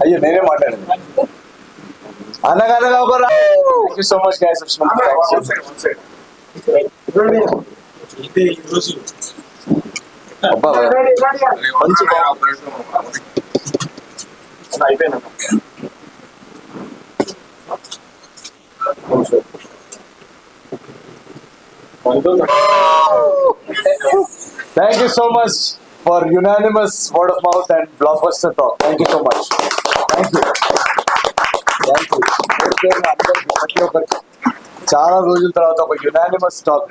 అయ్యో నేనే మాట్లాడాను అనగనగా ఒక thank you so much guys. మంచి అయిపోయినా Thank you so much for unanimous word of mouth and blockbuster talk. Thank you so much. Thank you. చాలా రోజుల తర్వాత ఒక unanimous talk.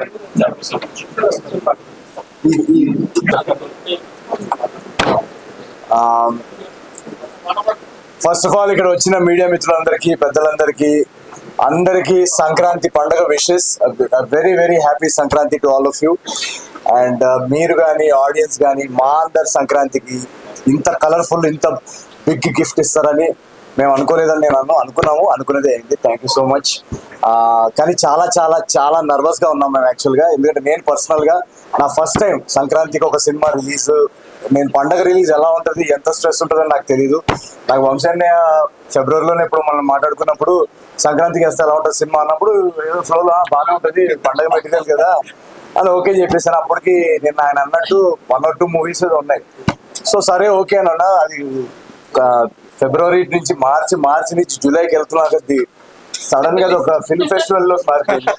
First of all ఇక్కడ వచ్చిన మీడియా మిత్రులందరికీ, పెద్దలందరికీ, అందరికీ సంక్రాంతి పండుగ wishes. Very very happy Sankranti to all of you. And మీరు కానీ ఆడియన్స్ కానీ మా అందరి సంక్రాంతికి ఇంత కలర్ఫుల్, ఇంత బిగ్ గిఫ్ట్ ఇస్తారని మేము అనుకోలేదని నేను అనుకున్నాము, అనుకునేదే అయింది. Thank you so much. కానీ చాలా చాలా చాలా నర్వస్గా ఉన్నాం మేము యాక్చువల్గా. ఎందుకంటే నేను పర్సనల్గా నా ఫస్ట్ టైం సంక్రాంతికి ఒక సినిమా రిలీజ్, నేను పండగ రిలీజ్ ఎలా ఉంటుంది, ఎంత స్ట్రెస్ ఉంటుందని నాకు తెలియదు. నాకు వంశాన్ని ఫిబ్రవరిలోనే ఇప్పుడు మనం మాట్లాడుకున్నప్పుడు సంక్రాంతికి వేస్తే ఎలా ఉంటుంది సినిమా అన్నప్పుడు ఏదో ఫ్లోలో బాగానే ఉంటుంది, పండగ మెటీరియల్ కదా అని ఓకే చెప్పేసాను. అప్పటికి నేను ఆయన అన్నట్టు 1 or 2 మూవీస్ ఉన్నాయి. సో సరే ఓకే అని అన్నా. అది ఫిబ్రవరి నుంచి మార్చి నుంచి జూలైకి వెళ్తున్నా కొద్ది సడన్ గా ఒక ఫిల్మ్ ఫెస్టివల్ లో మారిపోయింది.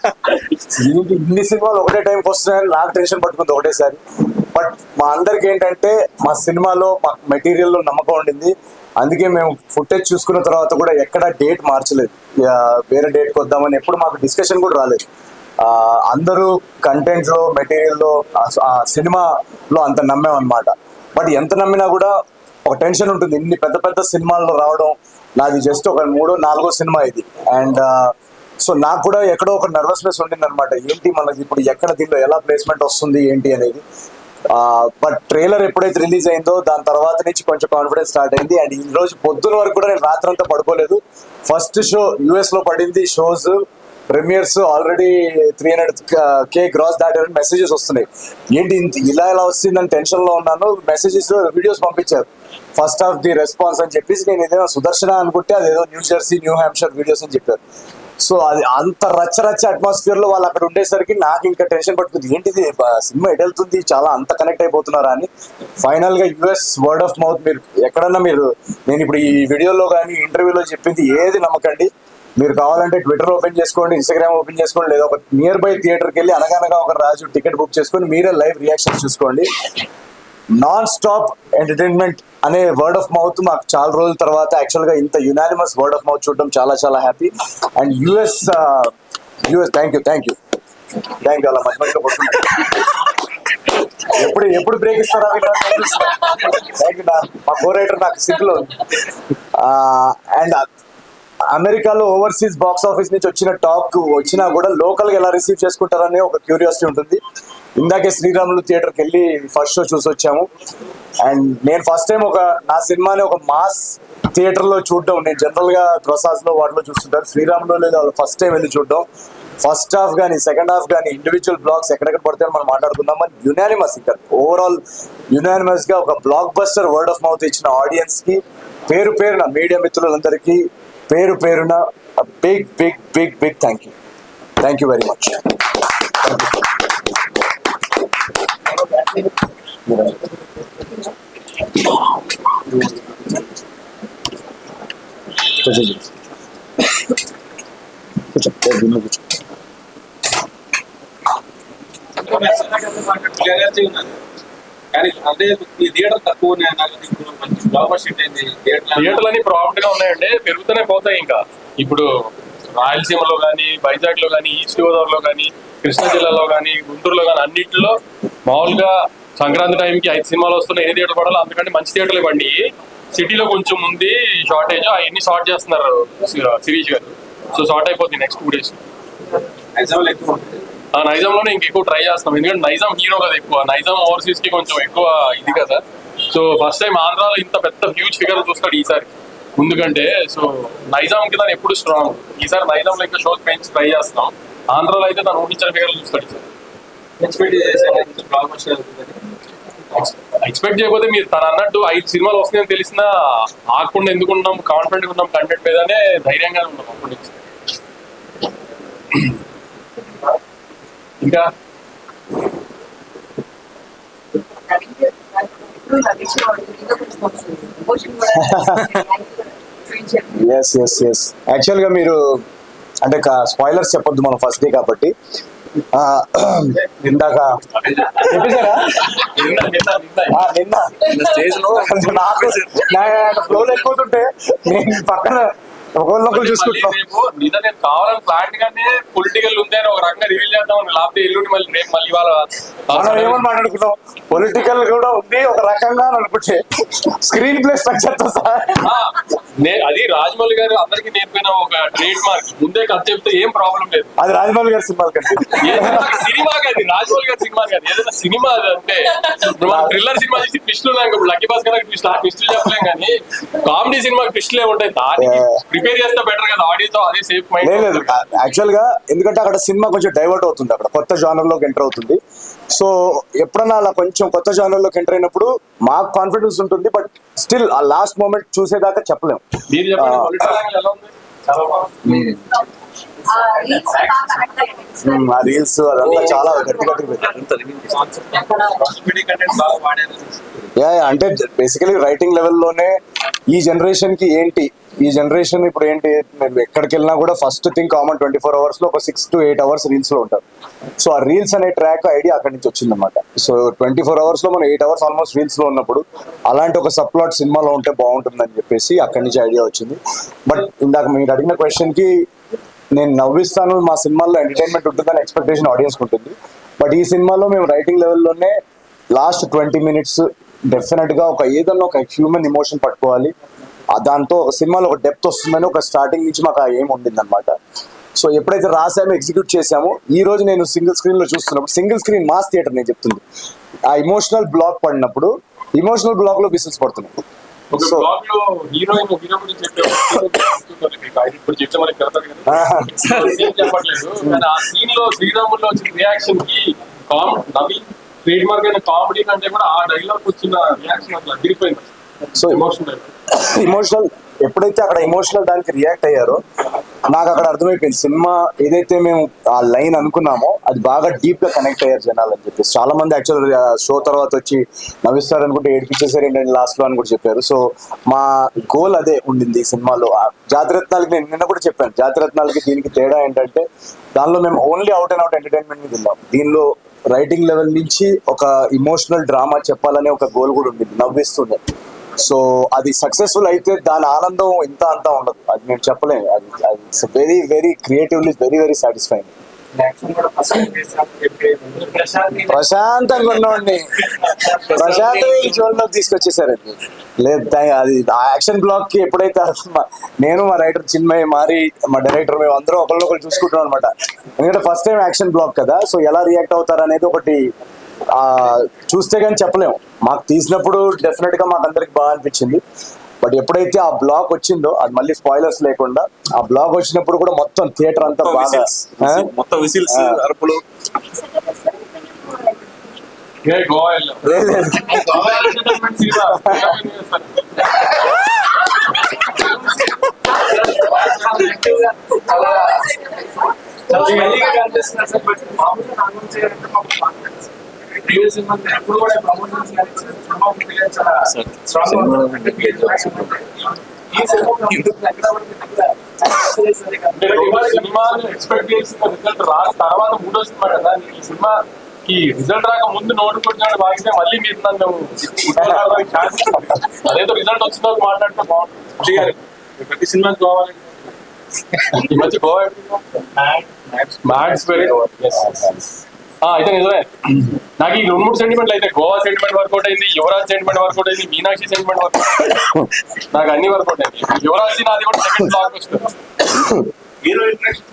ఇన్ని సినిమాలు ఒకటే టైంకి వస్తున్నాయని నాకు టెన్షన్ పట్టుకుంది ఒకటేసారి. బట్ మా అందరికి ఏంటంటే మా సినిమాలో మా మెటీరియల్లో నమ్మకం ఉండింది. అందుకే మేము ఫుటేజ్ చూసుకున్న తర్వాత కూడా ఎక్కడ డేట్ మార్చలేదు, వేరే డేట్కి వద్దామని ఎప్పుడు మాకు డిస్కషన్ కూడా రాలేదు. అందరూ కంటెంట్ లో, మెటీరియల్లో, ఆ సినిమాలో అంత నమ్మాం అనమాట. బట్ ఎంత నమ్మినా కూడా ఒక టెన్షన్ ఉంటుంది. ఇన్ని పెద్ద పెద్ద సినిమాల్లో రావడం, నాది జస్ట్ ఒక 3వ 4వ సినిమా ఇది. అండ్ సో నాకు కూడా ఎక్కడో ఒక నర్వస్నెస్ ఉండింది అనమాట. ఏంటి మనకి ఇప్పుడు ఎక్కడ దీనిలో ఎలా ప్లేస్మెంట్ వస్తుంది ఏంటి అనేది. బట్ ట్రైలర్ ఎప్పుడైతే రిలీజ్ అయిందో దాని తర్వాత నుంచి కొంచెం కాన్ఫిడెన్స్ స్టార్ట్ అయింది. అండ్ ఈ రోజు పొద్దున వరకు కూడా నేను రాత్రంతా పడుకోలేదు. ఫస్ట్ షో US లో పడింది. Shows premieres already 300K gross దాటారని మెసేజెస్ వస్తున్నాయి. ఏంటి ఇలా ఎలా వస్తుందని టెన్షన్ లో ఉన్నాను. మెసేజెస్, వీడియోస్ పంపించారు ఫస్ట్ హాఫ్ ది రెస్పాన్స్ అని చెప్పేసి. నేను ఏదైనా సుదర్శన అనుకుంటే అదేదో new Jersey, new Hampshire videos అని చెప్పారు. సో అది అంత రచ్చ అట్మాస్ఫియర్ లో వాళ్ళు అక్కడ ఉండేసరికి నాకు ఇంకా టెన్షన్ పట్టుకుంది. ఏంటిది సినిమా ఎటు వెళ్తుంది, చాలా అంత కనెక్ట్ అయిపోతున్నారా అని. ఫైనల్ గా US వర్డ్ ఆఫ్ మౌత్. మీరు ఎక్కడన్నా నేను ఇప్పుడు ఈ వీడియోలో కానీ ఇంటర్వ్యూలో చెప్పింది ఏది నమ్మకండి. మీరు కావాలంటే ట్విట్టర్ ఓపెన్ చేసుకోండి, ఇన్స్టాగ్రామ్ ఓపెన్ చేసుకోండి, లేదా ఒక నియర్ బై థియేటర్కి వెళ్ళి అనగనగా ఒక రాజు టికెట్ బుక్ చేసుకొని మీరే లైవ్ రియాక్షన్స్ చూసుకోండి. నాన్ స్టాప్ ఎంటర్టైన్మెంట్ అనే వర్డ్ ఆఫ్ మౌత్ మాకు చాలా రోజుల తర్వాత యాక్చువల్గా ఇంత యునానిమస్ వర్డ్ ఆఫ్ మౌత్ చూడడం చాలా చాలా happy. And US thank you అలా మంచి మంచిగా పడుతున్నాను. ఎప్పుడు బ్రేక్ ఇస్తారా? Thank you. మా కో రైటర్ నాకు సిగ్గులో ఉంది. అండ్ అమెరికాలో ఓవర్సీస్ బాక్స్ ఆఫీస్ నుంచి వచ్చిన టాక్ వచ్చినా కూడా లోకల్గా ఎలా రిసీవ్ చేసుకుంటారనే ఒక క్యూరియాసిటీ ఉంటుంది. ఇందాకే శ్రీరాములు థియేటర్కి వెళ్ళి ఫస్ట్ షో చూసి వచ్చాము. అండ్ నేను ఫస్ట్ టైం నా సినిమాని ఒక మాస్ థియేటర్లో చూడడం. నేను జనరల్గా ప్రసాద్లో వాటిలో చూస్తుంటాను, శ్రీరాములో లేదా ఫస్ట్ టైం వెళ్ళి చూడడం. ఫస్ట్ హాఫ్ కానీ సెకండ్ హాఫ్ కానీ ఇండివిజువల్ బ్లాగ్స్ ఎక్కడెక్కడ పడితే మనం మాట్లాడుకుందాం. అని యునానిమస్, ఇంకా ఓవరాల్ యునానిమస్ గా ఒక blockbuster word of mouth ఇచ్చిన ఆడియన్స్ కి పేరున మీడియా మిత్రులందరికీ పేరున big big big big thank you very much. కానీ అదే థియేటర్ తక్కువ థియేటర్లు అన్ని ప్రాఫిట్ గా ఉన్నాయండి, పెరుగుతూనే పోతాయి. ఇంకా ఇప్పుడు రాయలసీమలో కానీ, వైజాగ్ లో కానీ, ఈస్ట్ గోదావరిలో కానీ, కృష్ణా జిల్లాలో కానీ, గుంటూరులో కానీ అన్నింటిలో మామూలుగా సంక్రాంతి టైంకి 5 సినిమాలు వస్తున్నాయి. ఎన్ని థియేటర్ పడాలి అందుకంటే మంచి థియేటర్లు ఇవ్వండి. సిటీలో కొంచెం ఉంది షార్టేజ్, అవన్నీ షార్ట్ చేస్తున్నారు శిరీష్ గారు. సో షార్ట్ అయిపోతుంది నెక్స్ట్ 2 days. ఆ నైజాంలోనే ఇంకెక్కువ ట్రై చేస్తాం, ఎందుకంటే నైజాం హీరో కదా ఎక్కువ, నైజాం ఓవర్సీస్ కి కొంచెం ఎక్కువ ఇది కదా. సో ఫస్ట్ టైం ఆంధ్రాలో ఇంత పెద్ద హ్యూజ్ ఫిగర్ చూస్తాడు ఈసారి ముందుకంటే. సో నైజాం కి తను ఎప్పుడు స్ట్రాంగ్, ఈసారి నైజాంలో ఇంకా షోస్ పెంచి ట్రై చేస్తాం. ఆంధ్రాలో అయితే తను ఊహించిన ఫిగర్ చూస్తాడు ఈసారి. ఎక్స్పెక్ట్ చేయకపోతే మీరు తను అన్నట్టు 5 సినిమాలు వస్తాయని తెలిసినా ఆగకుండా ఎందుకున్నాం, కాన్ఫిడెంట్ ఉన్నాం కంటెంట్ మీదనే, ధైర్యంగానే ఉన్నాం అప్పటి నుంచి. ఇంకా ఎస్ ఎస్ ఎస్ యాక్చువల్గా మీరు అంటే స్పాయిలర్స్ చెప్పొద్దు మనం ఫస్ట్ డే కాబట్టి. ఇందాక చెప్పేశారా? నిన్న స్టేజ్ లో నాకు ఫ్లో లేకపోతుంటే నేను పక్కన ఒకళ్ళు చూసుకుంటాం. నిన్న నేను కావాలని ప్లాంట్ గానే పొలిటికల్ ఉంది అని ఒక రకంగా రివీల్ చేద్దాం, లేకపోతే ఎల్లుండి మళ్ళీ రేపు మళ్ళీ మనం ఏమని మాట్లాడుకున్నాం, పొలిటికల్ కూడా ఉంది ఒక రకంగా అనుకుంటే స్క్రీన్ ప్లే స్ట్రక్చర్ తో సహా. అది రాజమౌళి గారు అందరికి నేర్పిన ఒక ట్రేడ్ మార్క్, ముందే కథ చెప్తే ఏం ప్రాబ్లం లేదు. అది రాజమౌళి గారి సినిమా కంటే సినిమా కాదు, రాజమౌళి గారి సినిమా కాదు, ఏదైనా సినిమా అది అంటే థ్రిల్లర్ సినిమా చేసి ట్విస్టులు ఉన్నాయి. ఇప్పుడు లక్కీ బాస్ గారికి ట్విస్టులు చెప్పలేం, కానీ కామెడీ సినిమాకి ట్విస్టులే ఉంటాయి. దానికి ప్రిపేర్ చేస్తే బెటర్ కదా ఆడియన్స్, అదే సేఫ్ మైండ్. లేదు యాక్చువల్ గా, ఎందుకంటే అక్కడ సినిమా కొంచెం డైవర్ట్ అవుతుంది, అక్కడ కొత్త జానర్ లోకి ఎంటర్ అవుతుంది. సో ఎప్పుడన్నా అలా కొంచెం కొత్త జానర్ లోకి ఎంటర్ అయినప్పుడు మాకు కాన్ఫిడెన్స్ ఉంటుంది, బట్ స్టిల్ ఆ లాస్ట్ మూమెంట్ చూసేదాకా చెప్పలేము. ఆ రీల్స్ అదంతా చాలా గట్టి అంటే బేసికలీ రైటింగ్ లెవెల్లోనే ఈ జనరేషన్ కి ఏంటి, ఈ జనరేషన్ ఇప్పుడు ఏంటి, మేము ఎక్కడికి వెళ్ళినా కూడా ఫస్ట్ థింగ్ కామన్ 24 hours లో ఒక 6 to 8 hours రీల్స్ లో ఉంటారు. సో ఆ రీల్స్ అనే ట్రాక్ ఐడియా అక్కడి నుంచి వచ్చిందన్నమాట. సో 24 hours లో మనం 8 hours ఆల్మోస్ట్ రీల్స్ లో ఉన్నప్పుడు అలాంటి ఒక సబ్ ప్లాట్ సినిమాలో ఉంటే బాగుంటుందని చెప్పేసి అక్కడి నుంచి ఐడియా వచ్చింది. బట్ ఇందాక మీరు అడిగిన క్వశ్చన్ కి నేను నవ్విస్తాను, మా సినిమాల్లో ఎంటర్టైన్మెంట్ ఉంటుందని ఎక్స్పెక్టేషన్ ఆడియన్స్ ఉంటుంది. బట్ ఈ సినిమాలో మేము రైటింగ్ లెవెల్లోనే లాస్ట్ 20 minutes డెఫినెట్ గా ఒక ఏదన్నా ఒక హ్యూమన్ ఎమోషన్ పట్టుకోవాలి, దాంతో సినిమాలో ఒక డెప్త్ వస్తుందని ఒక స్టార్టింగ్ నుంచి మాకు ఆ ఏం ఉండింది అనమాట. సో ఎప్పుడైతే రాసామో ఎగ్జిక్యూట్ చేసామో, ఈ రోజు నేను సింగిల్ స్క్రీన్ లో చూస్తున్నప్పుడు, సింగిల్ స్క్రీన్ మాస్ థియేటర్ నేను చెప్తుంది, ఆ ఇమోషనల్ బ్లాక్ పడినప్పుడు ఇమోషనల్ బ్లాక్ లో విసిల్స్ పడుతున్నాయి. సో హీరోయిన్ హీరో గురించి చెప్పట్లేదు, కానీ ఆ సీన్ లో శ్రీరాముల్లో వచ్చిన రియాక్షన్ కి నవీన్ ట్రేడ్ మార్క్ అయిన కామెడీ కంటే కూడా ఆ డైలాగ్ వచ్చిన రియాక్షన్ అట్లా అదిరిపోయింది. సో ఇమోషనల్ ఎప్పుడైతే అక్కడ ఎమోషనల్ దానికి రియాక్ట్ అయ్యారో నాకు అక్కడ అర్థమైపోయింది, సినిమా ఏదైతే మేము ఆ లైన్ అనుకున్నామో అది బాగా డీప్ గా కనెక్ట్ అయ్యారు జనాలు అని చెప్పేసి. చాలా మంది యాక్చువల్ షో తర్వాత వచ్చి నవ్విస్తారు అనుకుంటే ఏడిపించేసారు ఏంటంటే లాస్ట్ లో అని కూడా చెప్పారు. సో మా గోల్ అదే ఉండింది ఈ సినిమాలో. జాతిరత్నాలకి నేను నిన్న కూడా చెప్పాను, జాతిరత్నాలకి దీనికి తేడా ఏంటంటే దానిలో మేము only out and out entertainment మీద ఉన్నాం, దీనిలో రైటింగ్ లెవెల్ నుంచి ఒక ఇమోషనల్ డ్రామా చెప్పాలనే ఒక గోల్ కూడా ఉండింది, నవ్విస్తుండే. సో అది సక్సెస్ఫుల్ అయితే దాని ఆనందం ఇంత అంతా ఉండదు, అది నేను చెప్పలేను. అది it's very very creatively very very satisfying. ప్రశాంతంగా ఉన్నవాడిని ప్రశాంతంగా జోన్లోకి తీసుకొచ్చేసారండి. లేదు అది ఆ యాక్షన్ బ్లాక్ కి ఎప్పుడైతే నేను మా రైటర్ చిన్మయ్ మారి మా డైరెక్టర్ మేము అందరం ఒకళ్ళు చూసుకుంటాం అనమాట. ఎందుకంటే ఫస్ట్ టైం యాక్షన్ బ్లాక్ కదా, సో ఎలా రియాక్ట్ అవుతారు అనేది ఒకటి చూస్తే కానీ చెప్పలేము. మాకు తీసినప్పుడు డెఫినెట్ గా మాకు అందరికి బాగా అనిపించింది. బట్ ఎప్పుడైతే ఆ బ్లాక్ వచ్చిందో, అది మళ్ళీ స్పాయిలర్స్ లేకుండా, ఆ బ్లాక్ వచ్చినప్పుడు కూడా మొత్తం థియేటర్ అంతా బాగా మొత్తం విసిల్స్ అరుపులు. ఎక్స్పెక్ట్ చేసిన రిజల్ట్ రాని తర్వాత మూడో సినిమా కదా, ఈ సినిమాకి రిజల్ట్ రాక ముందు నోటుకొచ్చినట్టు వాగితే మళ్ళీ మీరు నన్ను అదేదో రిజల్ట్ వచ్చిన తర్వాత మాట్లాడితే బాగుంటుంది. ప్రతి సినిమాకి కావాలి ఈ మధ్య గోవా మ్యాక్స్ వెరీ అయితే నిజమే. నాకు ఈ 2-3 సెంటిమెంట్లు అయితే గోవా సెంటిమెంట్ వర్కౌట్ అయింది, యువరాజ్ సెంటిమెంట్ వర్కౌట్ అయింది, మీనాక్షి సెంటిమెంట్ వర్కౌట్, నాకు అన్ని వర్కౌట్ అయింది. యువరాజ్ నాది కూడా సెకండ్ బ్లాక్ వస్తుంది. హీరో ఇంట్రెస్ట్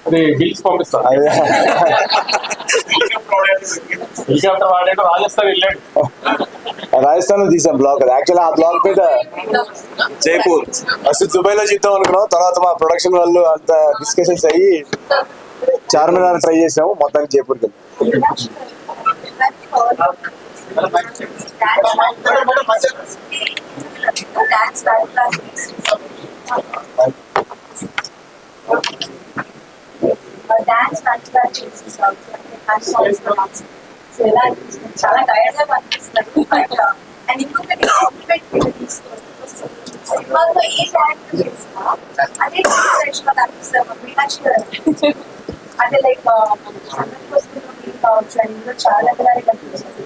అది బిల్స్ పంపిస్తాను. హెలికాప్టర్ వాడాడు, రాజస్థాన్ వెళ్ళాడు. రాజస్థాన్ లో తీసాం బ్లాగ్. యాక్చువల్లీ ఆ బ్లాగ్ మీద జైపూర్ అసలు దుబాయ్ లో చూద్దాం అనుకున్నాం. తర్వాత మా ప్రొడక్షన్ వాళ్ళు అంత డిస్కషన్స్ అయ్యి చార్మినార్ ట్రై చేసాము, మొత్తానికి జైపూర్కి వెళ్ళాం. డాన్స్ సో ఎలా అనిపిస్తుంది? చాలా టైర్డ్ గా అనిపిస్తుంది. అండ్ ఇంకొకటి సినిమాలో ఏ క్యారెక్టర్ చేసినా అదే అనిపిస్తుంది. మీనాక్షి గారు అంటే లైక్ కావచ్చు అండ్ ఇందులో చాలా కనిపిస్తుంది.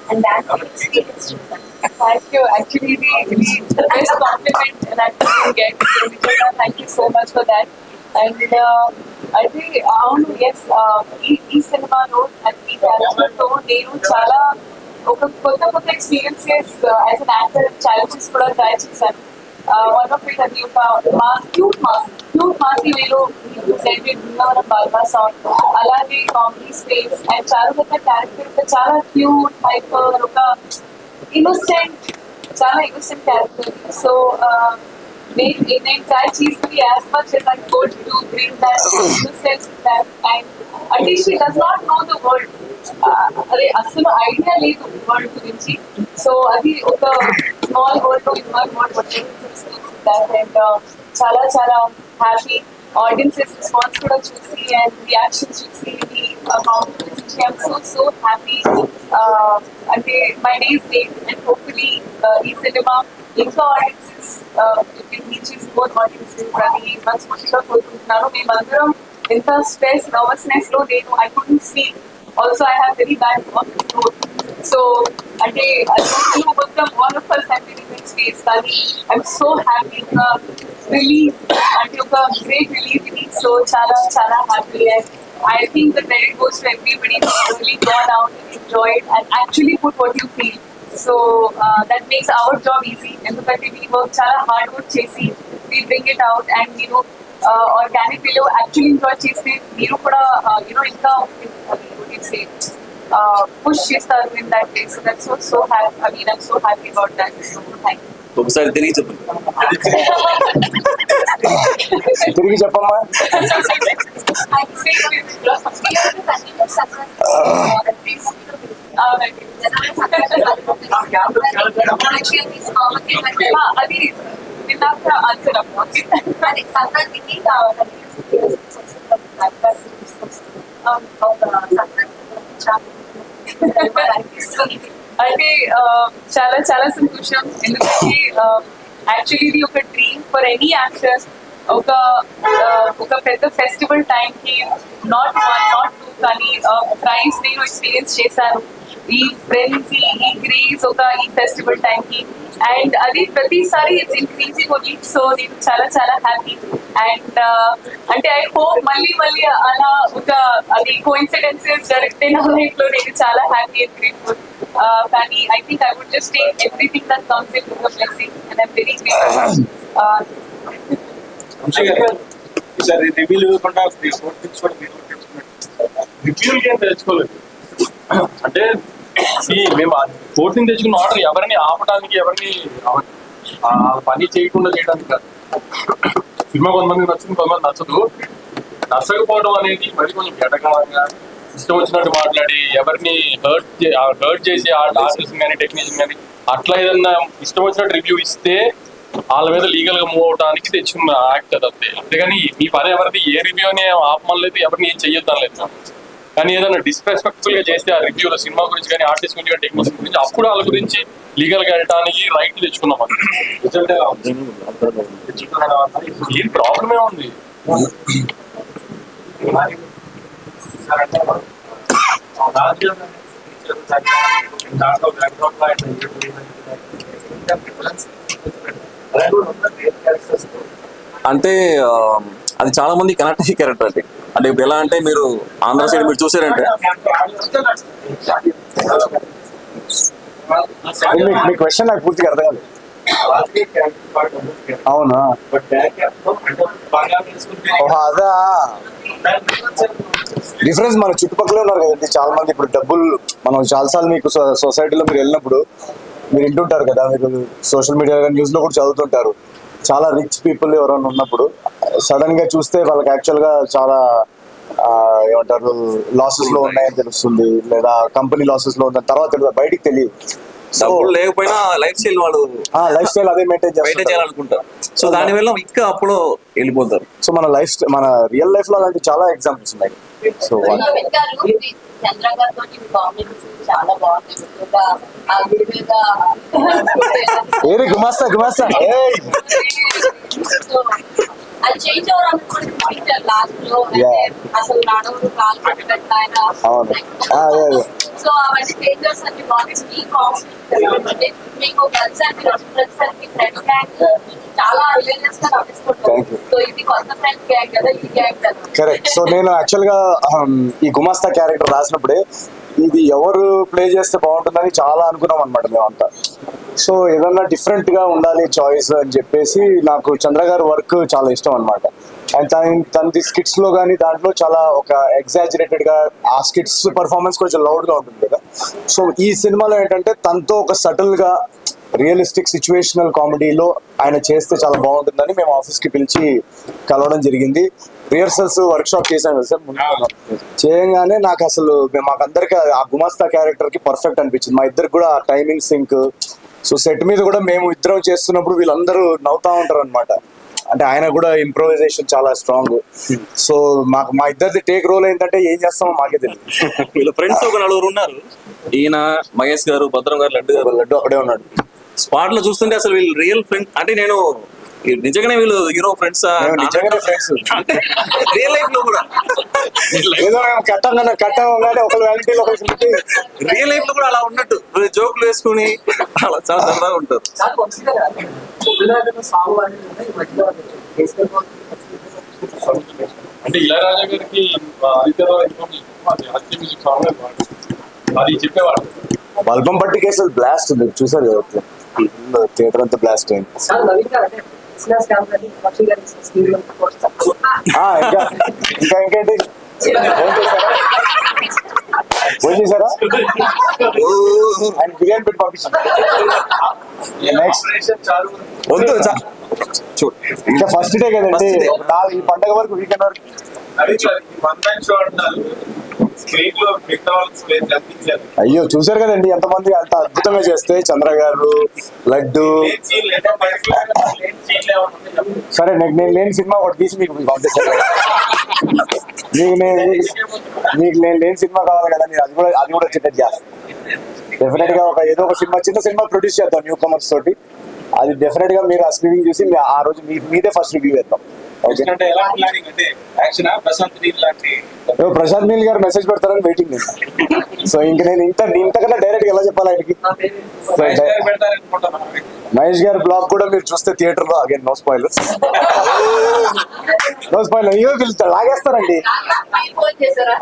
And dance experience Thank you. Actually, the best compliment that you get. So, thank you so much for that. And I think, yes, ఈ సినిమాలో ఈ క్యారెక్టర్తో నేను చాలా ఒక కొత్త experiences as an actor challenges కూడా ట్రై చేశాను. వన్ ఆఫ్ ఇట్ అది ఒక క్యూట్ మాసీ వేలో బృందావనం బాల్బా సాంగ్, అలాగే కామెడీ స్పేస్ అండ్ చాలా కొత్త క్యారెక్టర్, చాలా క్యూట్ హైపర్, ఒక ఇన్నోసెంట్, చాలా ఇన్నోసెంట్ క్యారెక్టర్. సో నేను ట్రై చేసి as much as I could to bring that innocence that and అంటే she does not know the world. అదే అసలు ఐడియా లేదు వరల్డ్ గురించి. సో అది ఒక స్మాల్ వరల్డ్ లో ఇన్వాల్వ్ అండ్ చాలా చాలా హ్యాపీ. ఆడియన్సెస్ రెస్పాన్స్ కూడా చూసి అండ్ రియాక్షన్స్ చూసి సో హ్యాపీ. అంటే my days date and hopefully ఈ సినిమా ఇంకా ఆడియన్సెస్ రీచెస్ మోర్ ఆడియన్సెస్ అని మనస్ఫూర్తిగా కోరుకుంటున్నాను. మేమందరం ఎంత స్ట్రెస్ నర్వస్నెస్ లో నేను I couldn't sleep. Also I have very bad throat. So అంటే మొత్తం all of us have been in this space కానీ ఐఎమ్ సో హ్యాపీ. ఒక రిలీఫ్ అంటే ఒక గ్రేట్ రిలీఫ్ ఇది. సో చాలా చాలా happy. And I think the credit goes to everybody who has really gone out and enjoyed and actually put what you feel. So that makes our job easy. Endukante we work chala hard work chesi we bring it out and organic way lo actually enjoy cheste meeru kuda inka what you say push chestaru in that way. So that's so happy. I mean, I'm so happy about that. So thank you. ఒకసారి తిరిగి చెప్పండి. తిరిగి చెప్పమ్మా. I say అది నిన్న answer అది సంక్రాంతికి అంటే చాలా చాలా సంతోషం. ఎందుకంటే యాక్చువల్లీ ఇది ఒక డ్రీమ్ ఫర్ ఎనీ యాక్టర్. ఒక పెద్ద ఫెస్టివల్ టైంకి నాట్ 1 నాట్ 2 కానీ ప్రైజ్ నేను ఎక్స్పీరియన్స్ చేశాను. ఈ ఫ్రెండ్స్ ఈ క్రేజ్ ఈ ఫెస్టివల్ టైంకి అండ్ అది ప్రతిసారి ఇట్స్ ఇంక్రీజింగ్ ఓన్లీ. సో నేను చాలా చాలా హ్యాపీ. అండ్ అంటే ఐ హోప్ మళ్ళీ అలా అది కోఇన్సిడెన్సెస్ జరిగితే నా లైఫ్ లో నేను చాలా హ్యాపీ అండ్ గ్రేట్ఫుల్. కానీ I think I would just take everything that comes in with blessing and I am very grateful. ఈసారి రివ్యూలు ఇవ్వకుండా రివ్యూలకి ఏం తెచ్చుకోలేదు. అంటే మేము కోర్టుని తెచ్చుకున్న ఆర్డర్ ఎవరిని ఆపడానికి, ఎవరిని పని చేయకుండా చేయడానికి కాదు. సినిమా కొంతమంది నచ్చింది, కొంతమంది నచ్చదు. నచ్చకపోవడం అనేది మరి కొంచెం ఎటకాలంగా ఇష్టం వచ్చినట్టు మాట్లాడి ఎవరిని హర్ట్ చేసి ఆర్టిస్ట్ కానీ టెక్నీషియన్ కానీ అట్లా ఏదన్నా ఇష్టం వచ్చినట్టు రివ్యూ ఇస్తే వాళ్ళ మీద లీగల్ గా మూవ్ అవడానికి తెచ్చుకున్న యాక్ట్ అది అంతే. అంతేగాని మీ పని ఎవరిది ఏ రివ్యూ అని ఆపమలేదు, ఎవరిని ఏం చెయ్యొద్దాం లేదు. కానీ ఏదైనా డిస్రెస్పెక్ట్ఫుల్ గా చేస్తే ఆ రివ్యూలో సినిమా గురించి కానీ ఆర్టిస్ట్ గురించి కానీ టెక్నీషియన్ గురించి అప్పుడు వాళ్ళ గురించి లీగల్ గా వెళ్ళడానికి రైట్ తెచ్చుకున్నాం. ఏం ప్రాబ్లమే ఉంది. అంటే అది చాలా మంది కనెక్ట్ అయ్యే క్యారెక్టర్ అది. అంటే ఇప్పుడు ఎలా అంటే మీరు ఆంధ్ర సైడ్ మీరు చూసారంటే మీ క్వశ్చన్ నాకు పూర్తిగా అర్థం కాలేదు. అవునా ఓహో, అదా డిఫరెన్స్ మన చుట్టుపక్కల ఉన్నారు కదండి చాలా మంది. ఇప్పుడు డబ్బులు మనం చాలాసార్లు మీకు సొసైటీలో మీరు వెళ్ళినప్పుడు మీరు వింటుంటారు కదా, మీరు సోషల్ మీడియా న్యూస్ లో కూడా చదువుతుంటారు. చాలా రిచ్ పీపుల్ ఎవరైనా ఉన్నప్పుడు సడన్ గా చూస్తే వాళ్ళకి యాక్చువల్ గా చాలా ఏమంటారు లాసెస్ లో ఉన్నాయని తెలుస్తుంది, లేదా కంపెనీ లాసెస్ లో ఉన్న తర్వాత బయటికి తెలియదు. సో డబ్బులు లేకపోయినా లైఫ్ స్టైల్ వాళ్ళు లైఫ్ స్టైల్ అదే మెయింటైన్ బయట చేస్తారు. చేయాలనుకుంటారు. సో దాని వల్ల ఇంకా అప్పుడు వెళ్ళిపోతారు. సో మన మన రియల్ లైఫ్ లో అలాంటి చాలా ఎగ్జాంపుల్స్ ఉన్నాయి. సో చంద్ర గారితో కాంబినేషన్ చాలా బాగుంది. ఆ గుడి మీద ఏరి గుమాస్తా గుమాస్తా ఏయ్ అది చేంజ్ అవ్వాలనుకుంటే లాస్ట్ లో అసలు నడవరు కాలు పెట్టినట్టు ఆయన. అవును. అదే. సో అవన్నీ చేంజర్స్ అన్ని బాగుంది. ఈ కాంబినేషన్ అంటే మీకు ఫ్రెండ్స్ అండ్ ఫ్రెండ్స్ గ్యాంగ్ చాలా రిలేషన్స్ గా నడుచుకుంటారు. Thank you. సో ఇది కొత్త ఫ్రెండ్స్ గ్యాంగ్ కదా, ఈ గ్యాంగ్ కదా. కరెక్ట్. సో నేను యాక్చువల్ గా ఈ గుమాస్తా క్యారెక్టర్ రాసినప్పుడే ఇది ఎవరు ప్లే చేస్తే బాగుంటుందని చాలా అనుకున్నాం అనమాట మేమంతా. సో ఏదన్నా డిఫరెంట్ గా ఉండాలి చాయిస్ అని చెప్పేసి నాకు చంద్ర గారి వర్క్ చాలా ఇష్టం అనమాట. అండ్ తనది స్కిట్స్ లో కానీ దాంట్లో చాలా ఒక ఎగ్జాజరేటెడ్ గా ఆ స్కిట్స్ పర్ఫార్మెన్స్ కొంచెం లౌడ్ గా ఉంటుంది కదా. సో ఈ సినిమాలో ఏంటంటే తనతో ఒక సటిల్ గా రియలిస్టిక్ సిచ్యువేషనల్ కామెడీలో ఆయన చేస్తే చాలా బాగుంటుందని మేము ఆఫీస్ కి పిలిచి కలవడం జరిగింది. రిహర్సల్స్ వర్క్ షాప్ చేశాను కదా సార్. చేయగానే నాకు అసలు మాకందరికి ఆ గుమాస్తా క్యారెక్టర్ కి పర్ఫెక్ట్ అనిపించింది. మా ఇద్దరికి కూడా టైమింగ్ సింక్. సో సెట్ మీద కూడా మేము ఇద్దరం చేస్తున్నప్పుడు వీళ్ళందరూ నవ్వుతా ఉంటారు అనమాట. అంటే ఆయన కూడా ఇంప్రూవైజేషన్ చాలా స్ట్రాంగ్. సో మా ఇద్దరిది టేక్ రోల్ ఏంటంటే ఏం చేస్తామో మాకే తెలియదు. వీళ్ళ ఫ్రెండ్స్ ఒక నలుగురు ఉన్నారు. ఈయన మహేష్ గారు, భద్రం గారు, లడ్డు గారు. లడ్డు అక్కడే ఉన్నాడు. స్పాట్ లో చూస్తుంటే అసలు వీళ్ళు రియల్ ఫ్రెండ్ అంటే నేను నిజంగానే వీళ్ళు హీరో ఫ్రెండ్స్ మేము నిజంగానే ఫ్రెండ్స్. రియల్ లైఫ్ లో కూడా ఏదో కట్టంగానే ఒకరు వ్యాలిటీలో ఒకరికి రియల్ లైఫ్ లో కూడా అలా ఉన్నట్టు జోకులు వేసుకుని అలా చాలా సరదాగా ఉంటారు. అంటే ఇళయరాజా గారికి మ్యూజిక్ సాంగ్ అది చెప్పేవాడు. బల్బం పట్టి కేసులు బ్లాస్ట్ ఉంది చూసారు కదా, థియేటర్ అంతా బ్లాస్ట్ అయింది. ఇంకా ఇంకేంటి ఫోన్ చేశారా? ఆయన బిర్యానీ పెట్టి పంపించారు. నెక్స్ట్ వద్దు చూడు ఇంకా ఫస్ట్ డే కదండి, First day. ఈ పండగ వరకు వీకెండ్ వరకు. అయ్యో చూసారు కదండి ఎంతమంది అంత అద్భుతంగా చేస్తే చంద్ర గారు, లడ్డు. సరే నేను లేని సినిమా ఒకటి తీసి మీకు పంపిస్తాను. మీకు నేను లేని సినిమా కావాలి కదా, నేను అది కూడా చిన్నది చేస్తాను. డెఫినెట్ గా ఏదో ఒక చిన్న సినిమా ప్రొడ్యూస్ చేద్దాం న్యూ కమర్స్ తోటి. అది డెఫినెట్ గా మీరు ఆ స్క్రీనింగ్ చూసి ఆ రోజు మీదే ఫస్ట్ రివ్యూ చేద్దాం. ప్రశాంత్ నీల్ గారు మెసేజ్ పెడతారని వెయిటింగ్ నేను. సో ఇంకా నేను ఇంతకన్నా డైరెక్ట్ గా ఎలా చెప్పాలి ఆయనకి. మహేష్ గారి బ్లాగ్ కూడా మీరు చూస్తే థియేటర్ లో అగైన్ నో స్పాయిలర్స్. అయ్యో వీళ్ళు లాగేస్తారండి, ఫోన్ చేశారా?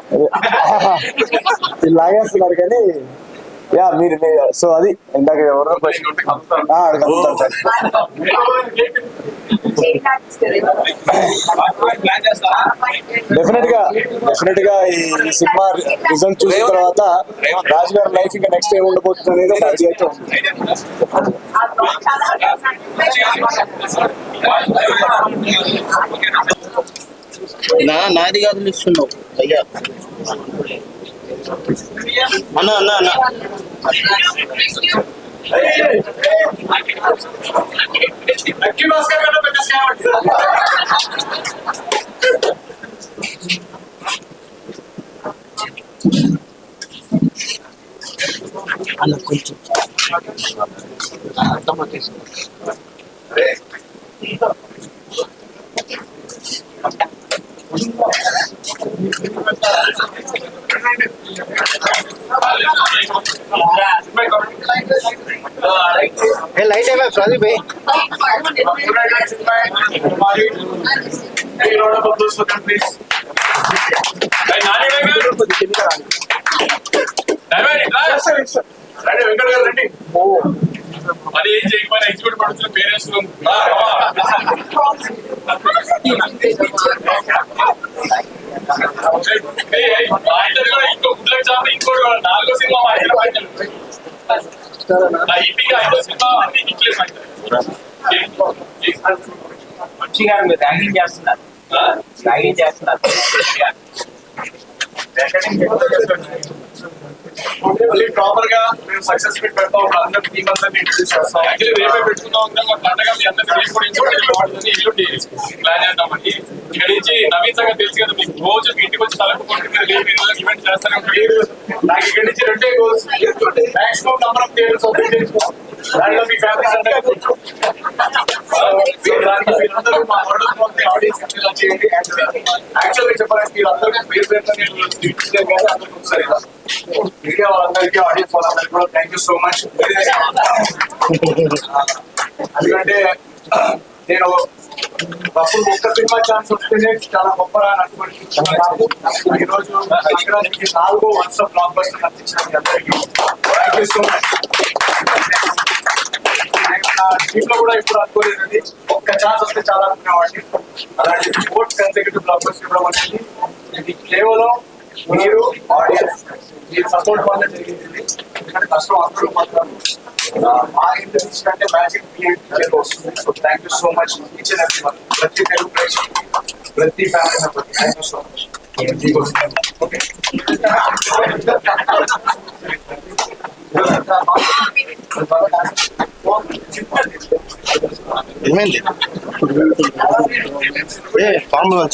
వీళ్ళు లాగేస్తున్నారు కానీ యా మీరు సో అది ఇందాక ఎవరో డెఫినెట్ గా ఈ సినిమా రిజల్ట్ చూసిన తర్వాత రాజు గారి లైఫ్ ఇంకా నెక్స్ట్ ఏం ఉండబోతుంది అనేది ఒక ఐడియా అయితే ఉంది. నాది కాదు ఇస్తున్నావు అయ్యా. అన్నా అన్నా అన్నా అన్న కొంచెం लाइट है प्रदीप भाई వెంకట గారు రండి. అది ఏం చేయకపోయినా ఎగ్జిక్యూటివ్ ప్రొడ్యూసర్ పేరెంట్స్ ఇంకో గుడ్లకు చాప ఇంకోటి 4వ సినిమా మా ఈపీగా 5వ సినిమా అన్ని హిట్లే మంచి గారు మీరు ర్యాగింగ్ చేస్తున్నారు మళ్ళీ ప్రాపర్ గా మేము సక్సెస్ మీట్ పెడతాం. అందరి టీమ్ అందరినీ ఇంట్రడ్యూస్ చేస్తాం. యాక్చువల్లీ రేపే పెట్టుకున్నాం ఇంకా పండగ మీ అందరికీ రేపు కూడా ఎల్లుండి ప్లాన్ చేద్దామని. ఇక్కడ నుంచి నవీన్ సంగతి తెలుసు కదా మీకు, రోజు మీ ఇంటికి వచ్చి తలపుకుంటే మీరు రేపు ఈవెంట్ చేస్తాను. నాకు ఇక్కడ నుంచి 2 goals. Maximum number of theatres open చేసుకోండి. దాంట్లో మీ ఫ్యామిలీస్ అందరూ మీరందరూ మా ఆడియన్స్ చేయండి. యాక్చువల్గా చెప్పాలంటే మీరు అందరూ పేరు కానీ అందరికీ ఒకసారి మీడియా వాళ్ళందరికీ ఆడియన్స్ వాళ్ళందరికీ కూడా థ్యాంక్ యూ సో మచ్. ఎందుకంటే నేను అప్పుడు ఒక్క సినిమా ఛాన్స్ వస్తేనే చాలా గొప్పగా అనుకోండి. ఈరోజు సంక్రాంతికి 4వ వరుస బ్లాక్ బస్టర్ అందించిన మీ అందరికీ థ్యాంక్ యూ సో మచ్. నా టీంలో కూడా ఇప్పుడు అనుకోలేదండి, ఒక్క ఛాన్స్ వస్తే చాలా అనుకునేవాడిని. అలాంటి 4th కన్సెక్యూటివ్ బ్లాక్ బస్టర్ ఇవ్వడం అనేది ఇది కేవలం మీరు ఆడియన్స్ మీరు సపోర్ట్ వల్ల జరిగింది. ఎందుకంటే కష్టం అందరూ మాత్రం మా ఇండస్ట్రీ కంటే మ్యాజిక్ క్రియేట్ వస్తుంది. So thank you so much each and every one, ప్రతి తెలుగు ప్రేక్షకులు, ప్రతి family member thank you so much. Okay ఏమైంది ఫార్ములా